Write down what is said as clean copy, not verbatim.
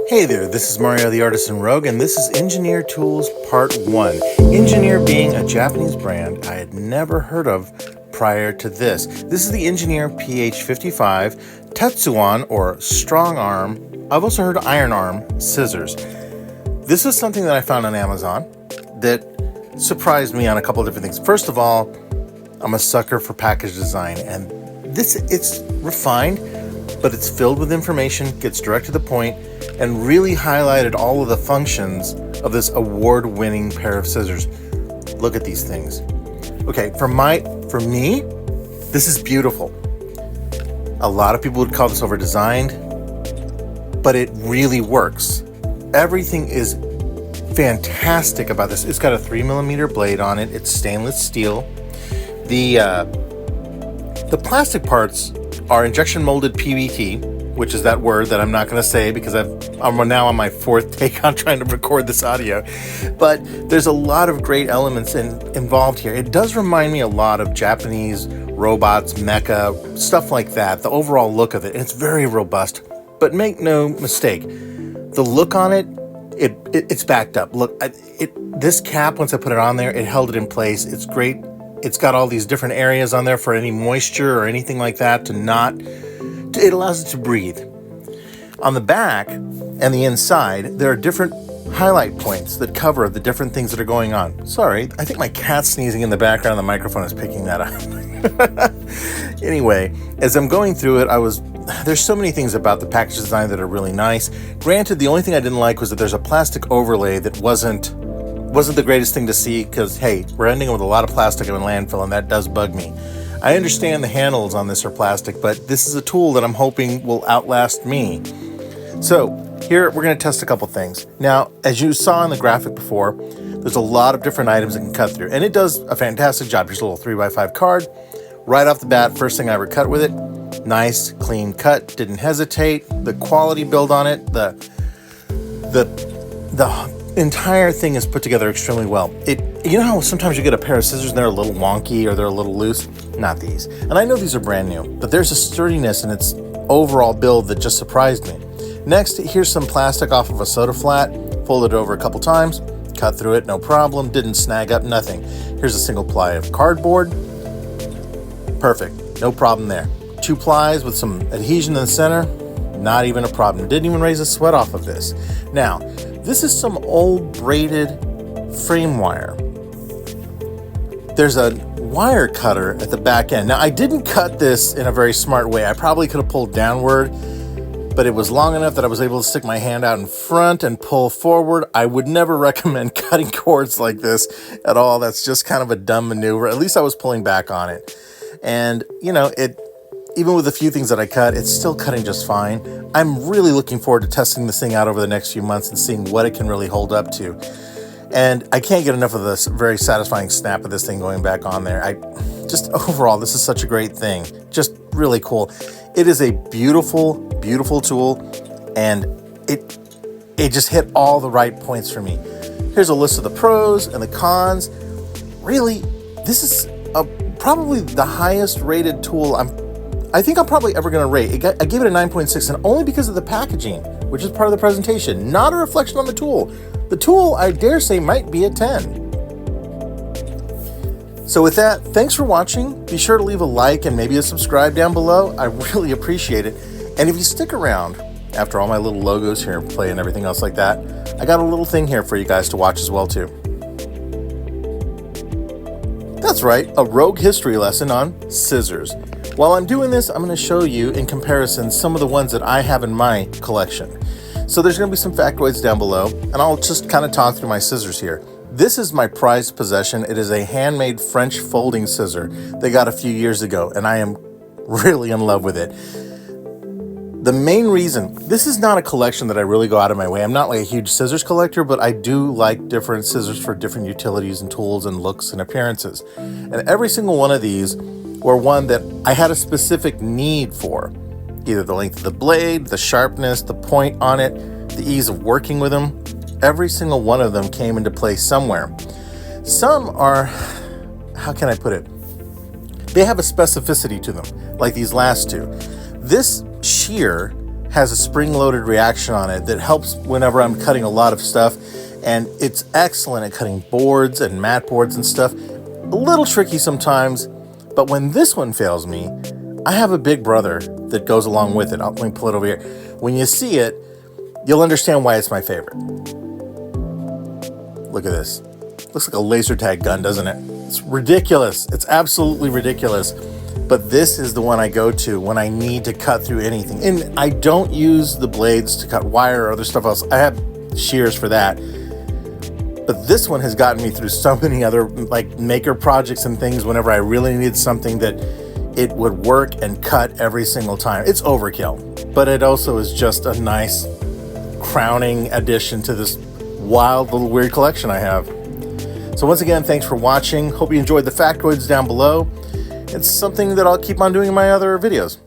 Hey there, this is Mario the Artisan Rogue, and this is Engineer Tools Part 1. Engineer being a Japanese brand I had never heard of prior to this. This is the Engineer PH55 Tetsuwan, or Strong Arm. I've also heard Iron Arm scissors. This is something that I found on Amazon that surprised me on a couple of different things. First of all, I'm a sucker for package design, and it's refined, but it's filled with information, gets direct to the point, and really highlighted all of the functions of this award-winning pair of scissors. Look at these things. Okay, for me, this is beautiful. A lot of people would call this over-designed, but it really works. Everything is fantastic about this. It's got a 3mm blade on it. It's stainless steel. The plastic parts are injection molded PVT, which is that word that I'm not going to say because I'm now on my fourth take on trying to record this audio. But there's a lot of great elements involved here. It does remind me a lot of Japanese robots, mecha, stuff like that. The overall look of it, it's very robust. But make no mistake, the look on it's backed up. Look, this cap, once I put it on there, it held it in place. It's great. It's got all these different areas on there for any moisture or anything like that it allows it to breathe. On the back and the inside, there are different highlight points that cover the different things that are going on. Sorry, I think my cat's sneezing in the background. The microphone is picking that up. Anyway, as I'm going through it, there's so many things about the package design that are really nice. Granted, the only thing I didn't like was that there's a plastic overlay that wasn't the greatest thing to see because, hey, we're ending with a lot of plastic in landfill, and that does bug me. I understand the handles on this are plastic, but this is a tool that I'm hoping will outlast me. So here we're going to test a couple things. Now, as you saw in the graphic before, there's a lot of different items it can cut through, and it does a fantastic job. Here's a little 3x5 card. Right off the bat, first thing I ever cut with it. Nice, clean cut, didn't hesitate. The quality build on it, the entire thing is put together extremely well. You know how sometimes you get a pair of scissors and they're a little wonky or they're a little loose? Not these. And I know these are brand new, but there's a sturdiness in its overall build that just surprised me. Next, here's some plastic off of a soda flat, folded it over a couple times, cut through it, no problem, didn't snag up, nothing. Here's a single ply of cardboard. Perfect, no problem there. 2 plies with some adhesion in the center, not even a problem. Didn't even raise a sweat off of this. Now, this is some old braided frame wire. There's a wire cutter at the back end. Now, I didn't cut this in a very smart way. I probably could have pulled downward, but it was long enough that I was able to stick my hand out in front and pull forward. I would never recommend cutting cords like this at all. That's just kind of a dumb maneuver. At least I was pulling back on it. And, even with the few things that I cut, it's still cutting just fine. I'm really looking forward to testing this thing out over the next few months and seeing what it can really hold up to. And I can't get enough of this very satisfying snap of this thing going back on there. Overall, this is such a great thing. Just really cool. It is a beautiful, beautiful tool, and it just hit all the right points for me. Here's a list of the pros and the cons. Really, this is probably the highest rated tool I think I'm probably ever going to rate. I gave it a 9.6, and only because of the packaging, which is part of the presentation, not a reflection on the tool. The tool, I dare say, might be a 10. So with that, thanks for watching. Be sure to leave a like and maybe a subscribe down below. I really appreciate it. And if you stick around, after all my little logos here play and everything else like that, I got a little thing here for you guys to watch as well, too. That's right, a rogue history lesson on scissors. While I'm doing this, I'm going to show you in comparison some of the ones that I have in my collection. So there's going to be some factoids down below, and I'll just kind of talk through my scissors here. This is my prized possession. It is a handmade French folding scissor they got a few years ago, and I am really in love with it. The main reason, this is not a collection that I really go out of my way. I'm not like a huge scissors collector, but I do like different scissors for different utilities and tools and looks and appearances. And every single one of these were one that I had a specific need for. Either the length of the blade, the sharpness, the point on it, the ease of working with them. Every single one of them came into play somewhere. Some are, how can I put it? They have a specificity to them, like these last two. This shear has a spring-loaded reaction on it that helps whenever I'm cutting a lot of stuff, and it's excellent at cutting boards and mat boards and stuff. A little tricky sometimes, but when this one fails me, I have a big brother that goes along with it. Let me pull it over here. When you see it, you'll understand why it's my favorite. Look at this. Looks like a laser tag gun, doesn't it? It's ridiculous. It's absolutely ridiculous. But this is the one I go to when I need to cut through anything. And I don't use the blades to cut wire or other stuff else. I have shears for that. But this one has gotten me through so many other like maker projects and things whenever I really needed something that it would work and cut every single time. It's overkill, but it also is just a nice crowning addition to this wild little weird collection I have. So once again, thanks for watching. Hope you enjoyed the factoids down below. It's something that I'll keep on doing in my other videos.